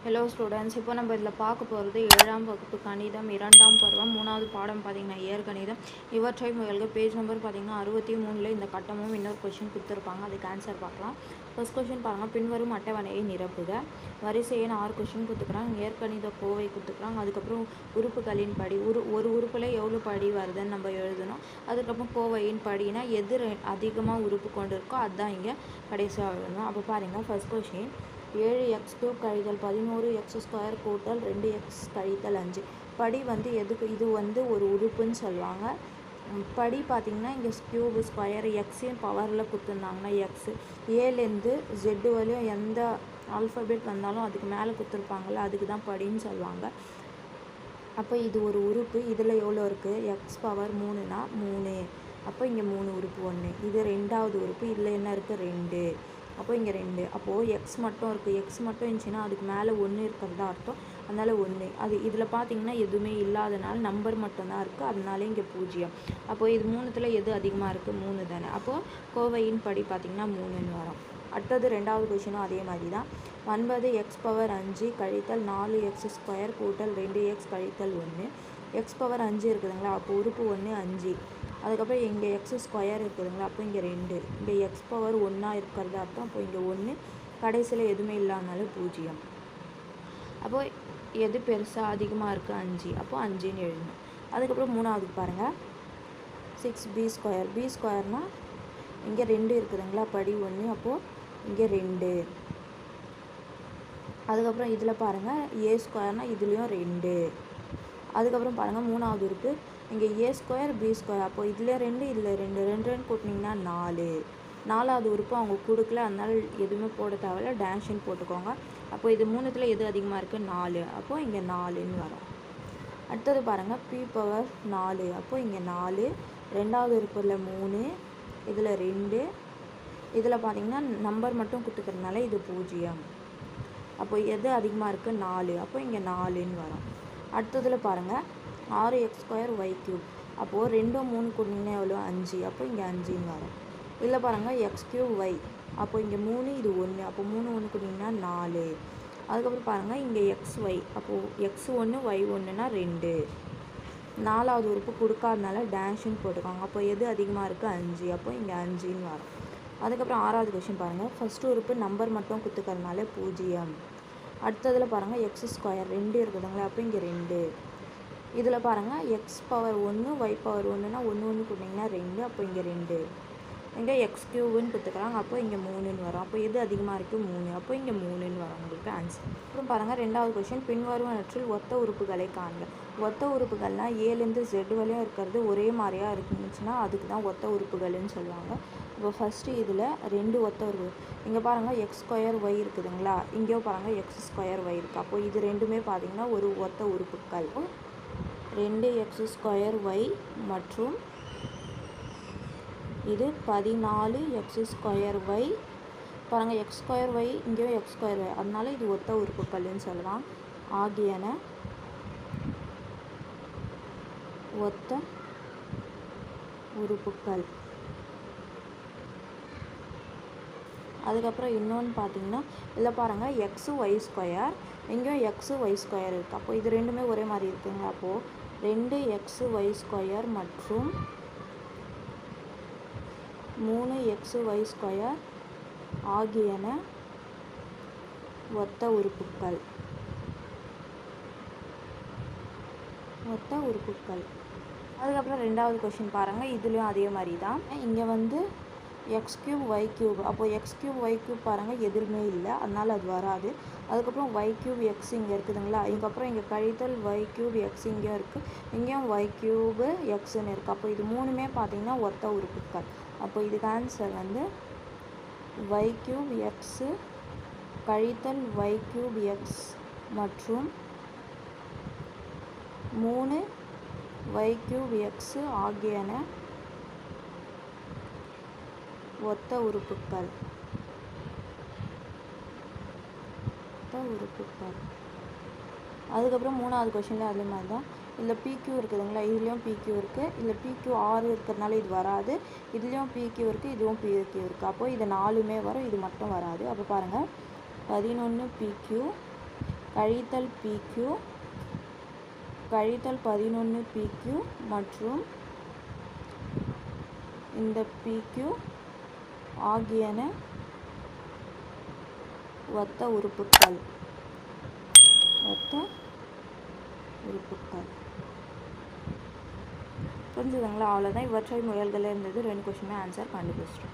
Hello students, இப்போ நம்ம இதில் பார்க்க போகிறது 7ஆம் வகுப்பு கணிதம் 2ஆம் பருவம் 3வது பாடம் பார்த்திங்கன்னா இயற்கணிதம். இவற்றை முதல்ல பேஜ் நம்பர் பார்த்திங்கன்னா 63 இந்த கட்டமும் இன்னொரு கொஷின் கொடுத்துருப்பாங்க. அதுக்கு ஆன்சர் பார்க்கலாம். ஃபர்ஸ்ட் கொஷின் பாருங்கள். பின்வரும் அட்டவணையை நிரப்புக. வரிசை எண் 6 கொஷின் கொடுத்துக்கிறாங்க. இயற்கணித கோவை கொடுத்துக்கிறாங்க. அதுக்கப்புறம் உறுப்புகளின் படி ஒரு உறுப்பில் எவ்வளோ படி வருதுன்னு நம்ம எழுதணும். அதுக்கப்புறம் கோவையின் படினா எது அதிகமாக உறுப்பு கொண்டு இருக்கோ அதுதான் இங்கே கடைசியாக எழுதணும். அப்போ பாருங்கள், ஃபர்ஸ்ட் கொஷின் 7x³ கழித்தல் 11x² கூட்டல் 2x கழித்தல் 5. படி எதுக்கு இது ஒரு உறுப்புன்னு சொல்லுவாங்க. படி பார்த்திங்கன்னா இங்கே கியூபு ஸ்கொயர் எக்ஸின் பவரில் கொடுத்துருந்தாங்கன்னா எக்ஸு ஏலேருந்து ஜெட்டு வரையும் எந்த ஆல்ஃபபெட் வந்தாலும் அதுக்கு மேலே கொடுத்துருப்பாங்கள்ல, அதுக்கு தான் படின்னு சொல்லுவாங்க. அப்போ இது ஒரு உறுப்பு. இதில் எவ்வளோ இருக்குது? எக்ஸ் பவர் 3னா 3. அப்போ இங்கே 3 உறுப்பு 1. இது ரெண்டாவது உறுப்பு. இதில் என்ன இருக்குது? 2. அப்போ இங்கே 2. அப்போது எக்ஸ் மட்டும் இருக்குது. எக்ஸ் மட்டும் இருந்துச்சுன்னா அதுக்கு மேலே 1 இருக்கிறதா அர்த்தம். அதனால் 1. அது இதில் பார்த்திங்கன்னா எதுவுமே இல்லாதனால நம்பர் மட்டும்தான் இருக்குது. அதனால இங்கே 0. அப்போது இது 3த்தில் எது அதிகமாக இருக்குது? 3 தானே. அப்போது கோவையின் படி பார்த்திங்கன்னா 3ன்னு வரும். அடுத்தது ரெண்டாவது கொஷினும் அதே மாதிரி தான். 9x பவர் 5 கழித்தல் 4x² கூட்டல் 2x கழித்தல் 1. எக்ஸ் பவர் 5 இருக்குதுங்களா, அப்போ உறுப்பு 1 5. அதுக்கப்புறம் இங்கே x² இருக்குதுங்களா, அப்போ இங்கே 2. இங்கே எக்ஸ் பவர் 1 இருக்கிறது அர்த்தம். அப்போ இங்கே 1. கடைசியில் எதுவுமே இல்லாதனால 0. அப்போது எது பெருசாக அதிகமாக இருக்குது? 5. அப்போது 5ன்னு எழுதணும். அதுக்கப்புறம் மூணாவதுக்கு பாருங்கள். 6b². b²னால் இங்கே 2 இருக்குதுங்களா, படி 1. அப்போது இங்கே 2. அதுக்கப்புறம் இதில் பாருங்கள், a²னால் இதுலேயும் 2. அதுக்கப்புறம் பாருங்கள், மூணாவது உறுப்பு இங்கே a² b². அப்போது இதில் 2 இதில் 2 2 கூட்டினீங்கன்னா 4. நாலாவது உறுப்பு அவங்க கொடுக்கல, அதனால எதுவுமே போட தேவையில்ல, டேஷன் போட்டுக்கோங்க. அப்போ இது 3த்தில் எது அதிகமாக இருக்குது? 4. அப்போது இங்கே 4ன்னு வரும். அடுத்தது பாருங்கள், p பவர் 4. அப்போது இங்கே 4. ரெண்டாவது உறுப்பில் 3. இதில் 2. இதில் பார்த்திங்கன்னா நம்பர் மட்டும் கொடுத்துக்கிறதுனால இது 0. அப்போ எது அதிகமாக இருக்குது? 4. அப்போ இங்கே 4ன்னு வரும். அடுத்ததில் பாருங்கள், 6x² y³. அப்போது 2 3 கூட்டிங்கன்னா எவ்வளோ? 5. அப்போ இங்கே 5ன்னு வரும். இதில் பாருங்கள், x³ y. அப்போ இங்கே 3 இது 1. அப்போ 3 1 கூட்டிங்கன்னா 4. அதுக்கப்புறம் பாருங்கள், இங்கே xy. அப்போது x1 y1னா 2. நாலாவது உறுப்பு கொடுக்காதனால டேஷன் போட்டுக்கோங்க. அப்போ எது அதிகமாக இருக்குது? 5. அப்போ இங்கே 5ன்னு வரும். அதுக்கப்புறம் ஆறாவது கொஷின் பாருங்கள். ஃபஸ்ட்டு உறுப்பு நம்பர் மட்டும் கொடுத்துக்கிறதுனால 0. அடுத்ததில் பாருங்கள், x² 2 இருக்குதுங்களா, அப்போ இங்கே 2. இதில் பாருங்கள், எக்ஸ் பவர் 1 ஒய் பவர் 1னா 1 1 கூட்டிங்கன்னா 2. அப்போ இங்கே 2. இங்கே x³ கொடுத்துக்கிறாங்க. அப்போ இங்கே 3ன்னு வரும். அப்போ எது அதிகமாக இருக்குது? 3. அப்போ இங்கே 3ன்னு வரும் உங்களுக்கு ஆன்சர். அப்புறம் பாருங்கள், ரெண்டாவது கொஷின். பின்வருவனற்றில் ஒத்த உறுப்புகளை காண்க. ஒத்த உறுப்புகள்னால் ஏலேருந்து ஜெட் வரையும் இருக்கிறது ஒரே மாதிரியாக இருந்துச்சுன்னா அதுக்கு தான் ஒத்த உறுப்புகள்னு சொல்லுவாங்க. இப்போ ஃபஸ்ட்டு இதில் 2 ஒத்த உறுப்பு. இங்கே பாருங்கள், x² y இருக்குதுங்களா, இங்கேயும் பாருங்கள் x² y இருக்குது. அப்போது இது ரெண்டுமே பார்த்திங்கன்னா ஒரு ஒத்த உறுப்புகள். 2x² y மற்றும் இது 14x² y. பாருங்கள், x² y இங்கேயும் x² y, அதனால இது ஒத்த உறுப்புகள்னு சொல்லலாம். ஆகியன ஒத்த உறுப்புகள். அதுக்கப்புறம் இன்னொன்று பார்த்தீங்கன்னா, இதில் பாருங்கள், x² இங்கேயும் x² இருக்குது. அப்போது இது ரெண்டுமே ஒரே மாதிரி இருக்குங்க. அப்போது 2xy² மற்றும் 3xy² ஆகியன ஒத்த உறுப்புகள். அதுக்கப்புறம் ரெண்டாவது கொஷின் பாருங்கள், இதுலேயும் அதே மாதிரி தான். இங்கே x³ y³. அப்போது x³ y³ பாருங்கள் எதுவுமே இல்லை, அதனால் அது வராது. அதுக்கப்புறம் y³ x இங்கே இருக்குதுங்களா, இதுக்கப்புறம் இங்கே கழித்தல் y³ x இங்கேயும் இருக்குது, இங்கேயும் y³ xன்னு இருக்குது. அப்போ இது மூணுமே பார்த்திங்கன்னா ஒத்த உறுப்புகள். அப்போ இதுக்கு ஆன்சர் y³ x கழித்தல் y³ x மற்றும் 3y³ x ஆகியன ஒத்த உறுப்புகள். அதுக்கப்புறம் மூணாவது கொஷினில் அதே மாதிரி தான். இதில் PQ இருக்குதுங்களா, இதுலேயும் PQ இருக்குது. இதில் PQ 6 இருக்கிறதுனால இது வராது. இதுலேயும் PQ இருக்குது, இதுவும் PQ இருக்குது. அப்போது இது 4மே வரும், இது மட்டும் வராது. அப்போ பாருங்கள், 11 PQ கழித்தல் PQ கழித்தல் 11 PQ மற்றும் இந்த PQ ஆகியன ஒத்த உறுப்புக்கள். புரிஞ்சுதுங்களா? அவ்வளோதான். இவற்றை முயல்கள் இருந்தது 2 கொஸ்டினுமே ஆன்சர் கண்டுபிடிச்சிட்டோம்.